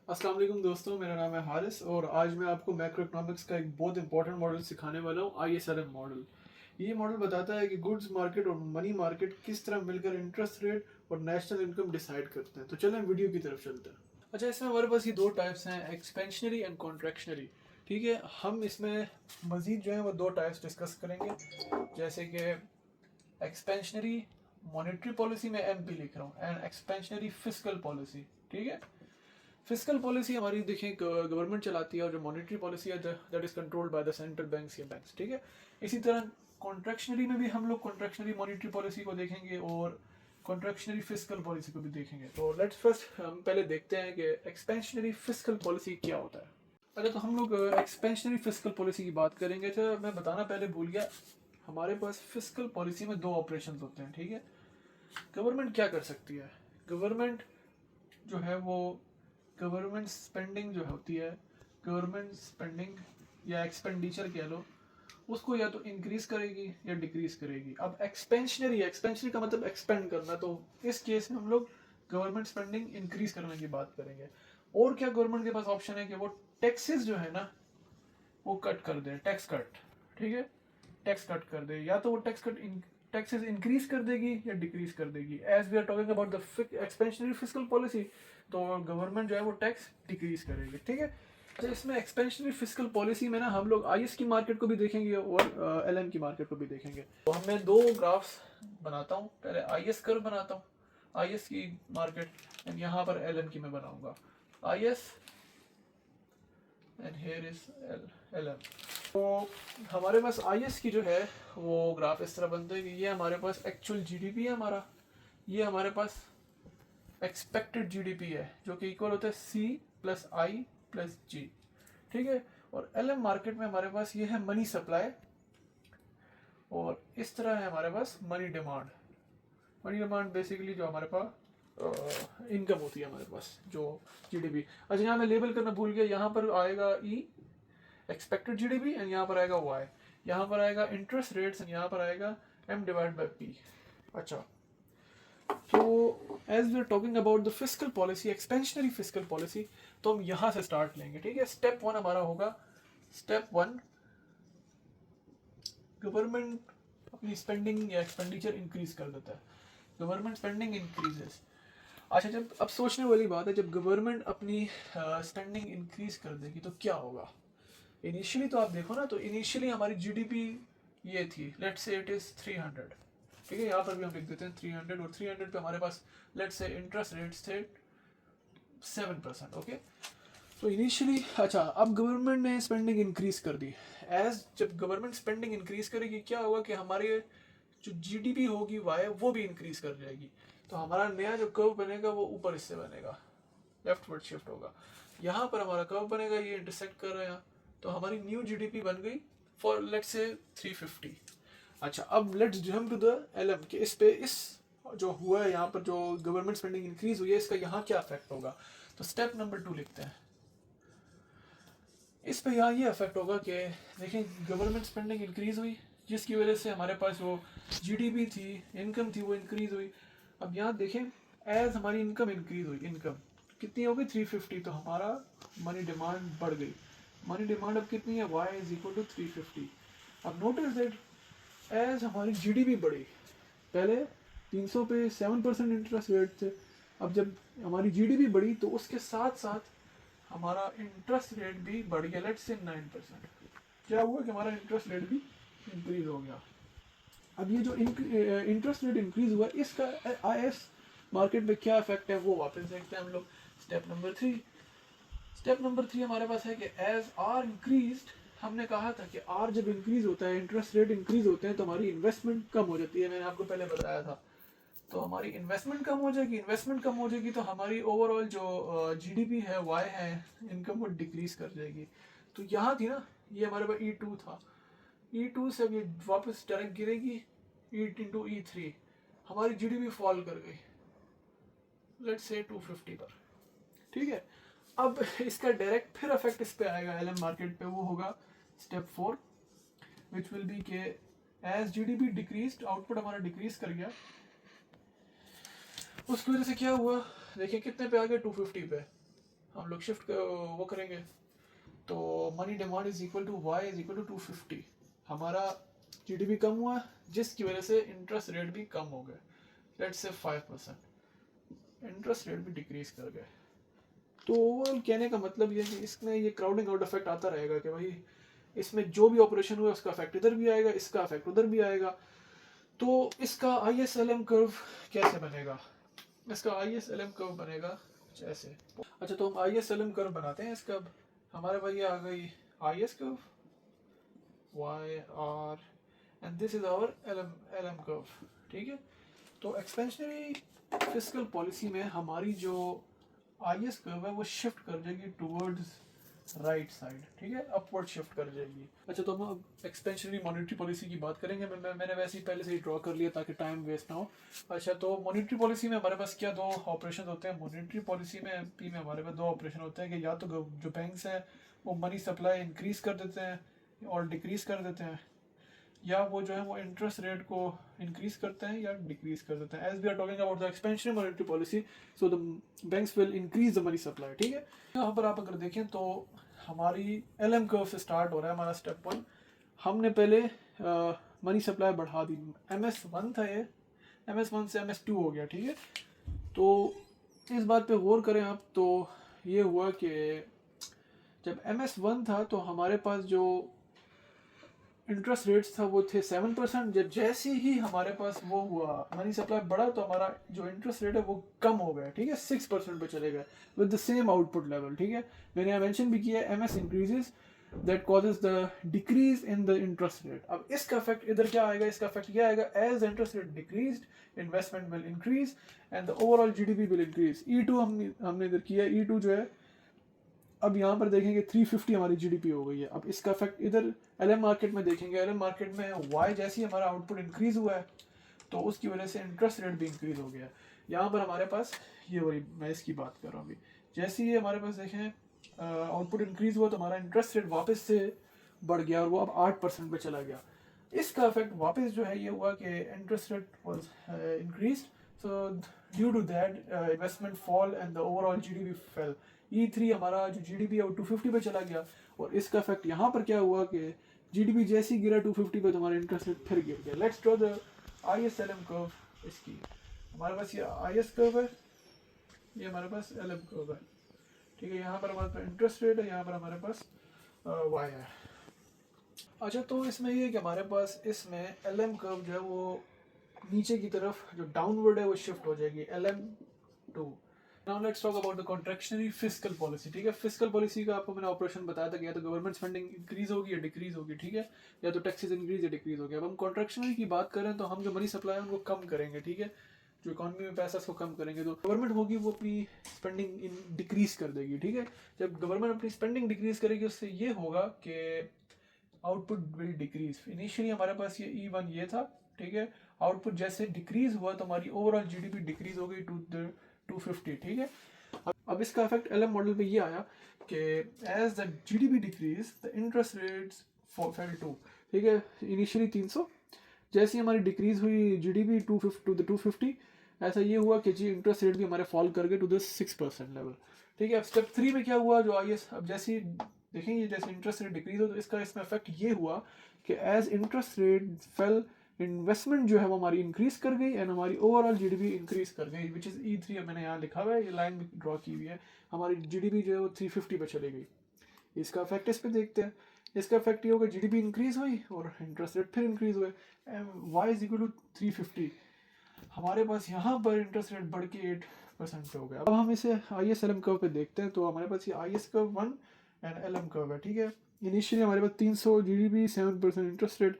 अस्सलाम वालेकुम दोस्तों, मेरा नाम है हारिस और आज मैं आपको मैक्रो इकोनॉमिक्स का एक बहुत इंपॉर्टेंट मॉडल सिखाने वाला हूँ, ISRM मॉडल। ये मॉडल बताता है कि गुड्स मार्केट और मनी मार्केट किस तरह मिलकर इंटरेस्ट रेट और नेशनल इनकम डिसाइड करते हैं। तो चलें वीडियो की तरफ चलते हैं। अच्छा, इसमें हमारे पास ये दो टाइप्स हैं, एक्सपेंशनरी एंड कॉन्ट्रैक्शनरी। ठीक है, हम इसमें मज़ीद जो है वो दो टाइप्स डिस्कस करेंगे, जैसे कि एक्सपेंशनरी मॉनेटरी पॉलिसी में MP लिख रहा हूँ एंड एक्सपेंशनरी फिस्कल पॉलिसी। ठीक है, फिस्कल पॉलिसी हमारी देखें गवर्नमेंट चलाती है और जो मॉनेटरी पॉलिसी है that is controlled by the central banks या बैंक्स। ठीक है, इसी तरह कॉन्ट्रैक्शनरी में भी हम लोग कॉन्ट्रैक्शनरी मॉनेटरी पॉलिसी को देखेंगे और कॉन्ट्रैक्शनरी फिस्कल पॉलिसी को भी देखेंगे। तो लेट्स फर्स्ट हम पहले देखते हैं कि एक्सपेंशनरी फिस्कल पॉलिसी क्या होता है। अच्छा, तो हम लोग एक्सपेंशनरी फिस्कल पॉलिसी की बात करेंगे। तो मैं बताना पहले भूल गया, हमारे पास फिस्कल पॉलिसी में दो ऑपरेशन होते हैं। ठीक है, गवर्नमेंट क्या कर सकती है, गवर्नमेंट जो है वो गवर्नमेंट स्पेंडिंग जो होती है, गवर्नमेंट स्पेंडिंग या एक्सपेंडिचर कह लो, उसको या तो इंक्रीज करेगी या डिक्रीज करेगी। अब एक्सपेंशनरी का मतलब एक्सपेंड करना, तो इस केस में हम लोग गवर्नमेंट स्पेंडिंग इंक्रीज करने की बात करेंगे। और क्या गवर्नमेंट के पास ऑप्शन है कि वो टैक्सेस जो है ना वो कट कर दे, टैक्स कट। ठीक है, टैक्स कट कर दे, या तो वो टैक्सेस इंक्रीज कर देगी या डिक्रीज कर देगी। As we are talking about the expansionary fiscal policy, तो गवर्नमेंट जो है वो टैक्स डिक्रीज करेगी। ठीक है, तो इसमें एक्सपेंशनरी फिस्कल पॉलिसी में ना हम लोग IS की मार्केट को भी देखेंगे और LM की मार्केट को भी देखेंगे। तो मैं दो ग्राफ्स बनाता हूँ, पहले IS कर्व बनाता हूँ, IS की मार्केट, एंड यहाँ पर LM की मैं बनाऊंगा, IS and here is LM। तो हमारे पास IS की जो है वो ग्राफ इस तरह बनता है कि ये हमारे पास एक्चुअल GDP है हमारा, ये हमारे पास एक्सपेक्टेड GDP है जो कि इक्वल होता है C+I+G। ठीक है, और LM मार्केट में हमारे पास ये है मनी सप्लाई, और इस तरह है हमारे पास money demand. Money demand basically जो हमारे पास इनकम होती है हमारे पास जो GDP। अच्छा, यहाँ मैं लेबल करना भूल गया, यहाँ पर आएगा E एक्सपेक्टेड GDP एंड यहाँ पर आएगा Y, यहाँ पर आएगा इंटरेस्ट रेट्स एंड यहाँ पर आएगा M/P। अच्छा, तो as we are talking about the fiscal policy, expansionary fiscal policy, तो हम यहाँ से स्टार्ट लेंगे। ठीक है, स्टेप 1 हमारा होगा, स्टेप 1, गवर्नमेंट अपनी स्पेंडिंग या एक्सपेंडिचर इंक्रीज कर देता है, गवर्नमेंट स्पेंडिंग इंक्रीजेस। अच्छा, जब अब सोचने वाली बात है, जब गवर्नमेंट अपनी स्पेंडिंग इंक्रीज कर देगी तो क्या होगा। इनिशियली तो आप देखो ना, तो इनिशियली हमारी GDP ये थी, लेट्स से इट इज 300। ठीक है, यहाँ पर भी हम लिख देते हैं 300, और 300 पे हमारे पास लेट्स से इंटरेस्ट रेट्स थे 7%। ओके, तो इनिशियली अच्छा, अब गवर्नमेंट ने स्पेंडिंग इंक्रीज कर दी। एज जब गवर्नमेंट स्पेंडिंग इंक्रीज करेगी क्या होगा कि हमारी जो GDP होगी वाई वो भी इंक्रीज कर जाएगी। तो हमारा नया जो कर्व बनेगा वो ऊपर इससे बनेगा, लेफ्टवर्ड शिफ्ट होगा। यहाँ पर हमारा कर्व बनेगा, ये इंटरसेक्ट कर रहा है, तो हमारी न्यू GDP बन गई फॉर लेट्स से 350। अच्छा, अब let's jump to the LM के इस पे, इस जो हुआ है यहाँ पर जो गवर्नमेंट स्पेंडिंग इंक्रीज हुई है, इसका यहाँ क्या इफेक्ट होगा। तो स्टेप नंबर 2 लिखते हैं, इस पे यहाँ ये इफेक्ट होगा कि देखें गवर्नमेंट स्पेंडिंग इंक्रीज हुई, जिसकी वजह से हमारे पास जो GDP थी, इनकम थी, वो इंक्रीज हुई। अब यहाँ देखें, एज हमारी इनकम इंक्रीज हुई, इनकम कितनी हो गई 350, तो हमारा मनी डिमांड बढ़ गई। मनी डिमांड अब कितनी है, Y इज इक्वल टू 350। अब नोटिस दैट एज हमारी GDP बढ़ी, पहले 300 पे 7% इंटरेस्ट रेट थे, अब जब हमारी GDP बढ़ी तो उसके साथ साथ हमारा इंटरेस्ट रेट भी बढ़ गया, लेट्स से 9%। क्या हुआ कि हमारा इंटरेस्ट रेट भी इंक्रीज हो गया। अब ये जो इंटरेस्ट रेट इंक्रीज हुआ, इसका IS मार्केट में क्या इफेक्ट है वो वापस देखते हैं हम लोग। स्टेप नंबर 3, स्टेप नंबर 3 हमारे पास है कि एज आर इंक्रीज, हमने कहा था कि R जब इंक्रीज होता है, इंटरेस्ट रेट इंक्रीज होते हैं, तो हमारी इन्वेस्टमेंट कम हो जाती है, मैंने आपको पहले बताया था। तो हमारी इन्वेस्टमेंट कम हो जाएगी, इन्वेस्टमेंट कम हो जाएगी तो हमारी ओवरऑल जो GDP है, Y है, इनकम वो डिक्रीज कर जाएगी। तो यहाँ थी ना, ये हमारे पास E2 था, E2 से अब ये वापस डायरेक्ट गिरेगी E into E3, हमारी GDP फॉल कर गई लेट्स से 250 पर। ठीक है, अब इसका डायरेक्ट फिर इफेक्ट इस पे आएगा LM मार्केट पे, वो होगा स्टेप 4, विच विल बी के एज GDP डिक्रीज, आउटपुट हमारा डिक्रीज कर गया, उसकी वजह से क्या हुआ, देखिए कितने पे आ गए 250 पे, हम लोग शिफ्ट वो करेंगे, तो money demand is equal to Y is equal to 250। हमारा जीडीपी कम हुआ जिसकी वजह से इंटरेस्ट रेट भी कम हो गए, लेट्स से 5%, इंटरेस्ट रेट भी डिक्रीज कर गए। तो ओवरऑल कहने का मतलब ये है कि इसमें ये क्राउडिंग आउट इफेक्ट आता रहेगा कि भाई इसमें जो भी ऑपरेशन हुआ उसका इफेक्ट इधर भी आएगा, इसका इफेक्ट उधर भी आएगा। तो इसका ISLM कर्व कैसे बनेगा? इसका ISLM कर्व बनेगा कुछ ऐसे। अच्छा, तो हम ISLM कर्व बनाते हैं इसका। हमारे पास ये आ गई IS curve, YR, and this is our LM curve, ठीक है। तो एक्सपेंशनरी फिस्कल पॉलिसी में हमारी जो IS कर्व है वो शिफ्ट कर जाएगी टुवर्ड्स राइट साइड, ठीक है, अपवर्ड शिफ्ट कर जाएगी। अच्छा, तो हम अब एक्सपेंशनरी मॉनेटरी पॉलिसी की बात करेंगे। मैंने वैसे ही पहले से ही ड्रॉ कर लिया ताकि टाइम वेस्ट ना हो। अच्छा, तो मॉनेटरी पॉलिसी में हमारे पास क्या दो ऑपरेशन होते हैं? मॉनेटरी पॉलिसी में MP में हमारे पास दो ऑपरेशन होते हैं कि या तो जो बैंक्स हैं वो मनी सप्लाई इंक्रीज कर देते हैं और डिक्रीज कर देते हैं, या वो जो है वो इंटरेस्ट रेट को इंक्रीज करते हैं या डिक्रीज कर देते हैं। As we are talking about the expansionary monetary policy, so the banks will increase the money supply, ठीक है। यहाँ पर आप अगर देखें तो हमारी LM कर्व से स्टार्ट हो रहा है हमारा स्टेप 1। हमने पहले मनी सप्लाई बढ़ा दी, MS1 था ये, MS1 से MS2 हो गया, ठीक है। तो इस बात पे गौर करें आप, तो ये हुआ कि जब MS1 था तो हमारे पास जो इंटरेस्ट रेट्स था वो थे 7%। जब जैसे ही हमारे पास वो हुआ मनी सप्लाई बढ़ा तो हमारा जो इंटरेस्ट रेट है वो कम हो गया, ठीक है, 6% पे चले गए with the same output level, ठीक है। मैंने यहाँ मेंशन भी किया है MS increases that causes the decrease in the interest rate. अब इसका इफेक्ट इधर क्या आएगा? इसका इफेक्ट ये आएगा, as interest rate decreased investment will increase and the overall GDP will increase. E2 हमने इधर किया, E2 जो है अब यहाँ पर देखेंगे 350 हमारी GDP हो गई है। अब इसका इफेक्ट इधर LM मार्केट में देखेंगे, LM मार्केट में Y जैसे ही हमारा आउटपुट इंक्रीज हुआ है तो उसकी वजह से इंटरेस्ट रेट भी इंक्रीज हो गया। यहाँ पर हमारे पास ये वही मैं इसकी बात कर रहा हूँ अभी, जैसे ही हमारे पास देखें आउटपुट इंक्रीज हुआ तो हमारा इंटरेस्ट रेट वापस से बढ़ गया और वो अब 8% पे चला गया। इसका इफेक्ट वापस जो है ये हुआ कि interest rate was increase, so due to that investment fall and the overall GDP fell. E3 हमारा जो GDP है वो 250 पे चला गया और इसका इफेक्ट यहाँ पर क्या हुआ कि GDP जैसे ही गिरा 250 पे तो हमारा इंटरेस्ट रेट फिर गिर गया। Let's draw the ISLM curve इसकी। हमारे पास ये IS कर्व है, ये हमारे पास LM कर्व है, ठीक है। यहाँ पर हमारे पास इंटरेस्ट रेट है, यहाँ पर हमारे पास Y है। अच्छा, तो इसमें ये कि हमारे पास इसमें LM कर्व जो है वो नीचे की तरफ जो डाउनवर्ड है वो शिफ्ट हो जाएगी, LM2। Now let's talk about the contractionary fiscal policy, ठीक है। फिस्कल पॉलिसी का आपको मैंने ऑपरेशन बताया था कि या तो गवर्नमेंट फंडिंग इंक्रीज होगी या डिक्रीज होगी, ठीक है, या तो टैक्सेस इंक्रीज या डिक्रीज होगी। अब हम कॉन्ट्रैक्शनरी की बात करें तो हम जो मनी सप्लाई है उनको कम करेंगे, ठीक है, जो इकॉनमी में पैसा उसको कम करेंगे। तो गवर्नमेंट होगी वो अपनी स्पेंडिंग डिक्रीज कर देगी, ठीक है। जब गवर्नमेंट अपनी स्पेंडिंग डिक्रीज करेगी उससे ये होगा कि आउटपुट विल डिक्रीज। इनिशियली हमारे पास ये E1 ये था, ठीक है। आउटपुट जैसे डिक्रीज हुआ तो हमारी ओवरऑल GDP डिक्रीज हो गई टू 250, ठीक है। अब इसका इफेक्ट LM मॉडल पे ये आया कि as the GDP decrease the interest rates fell to, ठीक है। इनिशियली 300, जैसे ही हमारी डिक्रीज हुई GDP 250 टू द 250, ऐसा ये हुआ कि जी इंटरेस्ट रेट भी हमारे फॉल कर गए टू द 6% लेवल, ठीक है। अब स्टेप 3 में क्या हुआ, जो IS अब जैसे ही देखेंगे जैसे इंटरेस्ट रेट डिक्रीज हो तो इसका इसमें इफेक्ट ये हुआ कि as interest rate fell investment जो है वो हमारी इंक्रीज कर गई एंड हमारी ओवरऑल GDP इंक्रीज कर गई, विच इज़ E3। मैंने यहाँ लिखा हुआ है, ये लाइन भी ड्रॉ की हुई है। हमारी GDP जो है वो 350 पे चली गई। इसका इफेक्ट इस पे देखते हैं। इसका इफेक्ट ये होगा GDP इंक्रीज हुई और इंटरेस्ट रेट फिर इंक्रीज हुए, Y इज इक्वल टू 350। हमारे पास यहाँ पर इंटरेस्ट रेट बढ़ के 8% पे हो गया। अब हम इसे ISLM कर्व पे देखते हैं तो हमारे पास ये IS curve 1 and LM curve है, ठीक है। इनिशियली हमारे पास 300 GDP 7% इंटरेस्ट रेट।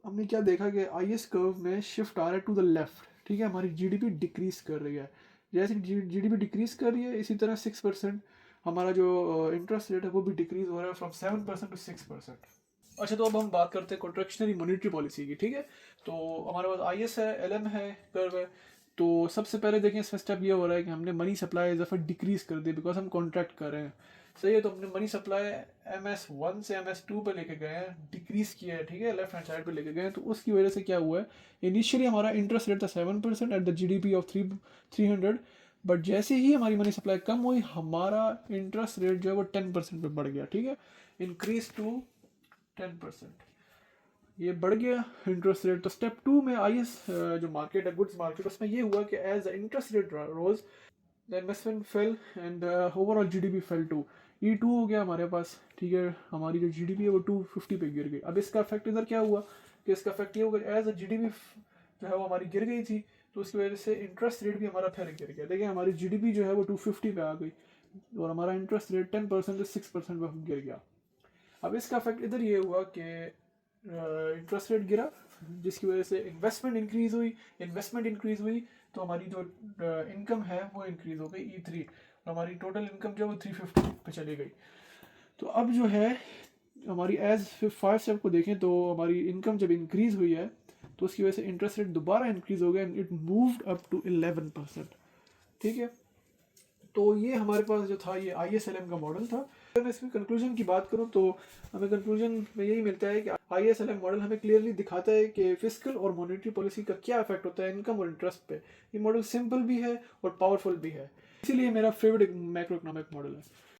हमने क्या देखा कि IS कर्व में शिफ्ट आ रहा है टू द लेफ्ट, ठीक है। हमारी GDP डिक्रीज कर रही है, जैसे GDP डिक्रीज कर रही है इसी तरह 6% हमारा जो इंटरेस्ट रेट है वो भी डिक्रीज हो रहा है फ्रॉम 7% टू 6%। अच्छा, तो अब हम बात करते हैं कॉन्ट्रैक्शनरी मॉनेटरी पॉलिसी की, ठीक है। तो हमारे पास IS है, LM है, कर्व है। तो सबसे पहले देखें इसमें स्टेप ये हो रहा है कि हमने मनी सप्लाई दफ़ा डिक्रीज कर दी बिकॉज हम कॉन्ट्रैक्ट कर रहे हैं, सही है। तो हमने मनी सप्लाई MS1 से MS2 पे लेके गए हैं, डिक्रीज किया है, ठीक है, लेफ्ट हैंड साइड पे लेके गए हैं। तो उसकी वजह से क्या हुआ है, इनिशियली हमारा इंटरेस्ट रेट था 7% at the GDP of 300, but जैसे ही हमारी मनी सप्लाई कम हुई, हमारा इंटरेस्ट रेट जो है वो 10% पे बढ़ गया, ठीक है, इंक्रीज टू 10%, ये बढ़ गया इंटरेस्ट रेट। तो स्टेप 2 में आई जो मार्केट है, गुड्स मार्केट, उसमें ये हुआ कि as the interest rate rose the investment fell and overall GDP fell to E2 हो गया हमारे पास, ठीक है, हमारी जो जीडीपी है वो 250 पे गिर गई। अब इसका इफेक्ट इधर क्या हुआ कि इसका इफेक्ट ये होगा एज अ जीडीपी जो है वो हमारी गिर गई थी, तो उसकी वजह से इंटरेस्ट रेट भी हमारा फिर गिर गया। देखिए हमारी जीडीपी जो है वो 250 पे आ गई और हमारा इंटरेस्ट रेट 10% से 6% पे गिर गया। अब इसका इफेक्ट इधर ये हुआ कि इंटरेस्ट रेट गिरा, जिसकी वजह से इन्वेस्टमेंट इंक्रीज हुई, तो हमारी जो इनकम है वो इंक्रीज हो गई E3, हमारी टोटल इनकम जो है वो 350 पे चली गई। तो अब जो है हमारी एज 5 स्टेप को देखें तो हमारी इनकम जब इंक्रीज हुई है तो उसकी वजह से इंटरेस्ट रेट दोबारा इंक्रीज हो गया and it moved up to 11%, ठीक है। तो ये हमारे पास जो था ये ISLM का मॉडल था। अगर मैं इसमें कंक्लूजन की बात करूँ तो हमें कंक्लूजन में यही मिलता है कि ISLM मॉडल हमें क्लियरली दिखाता है कि फिस्कल और मॉनेटरी पॉलिसी का क्या इफेक्ट होता है इनकम और इंटरेस्ट पे। ये मॉडल सिंपल भी है और पावरफुल भी है, इसीलिए मेरा फेवरेट मैक्रो इकोनॉमिक मॉडल है।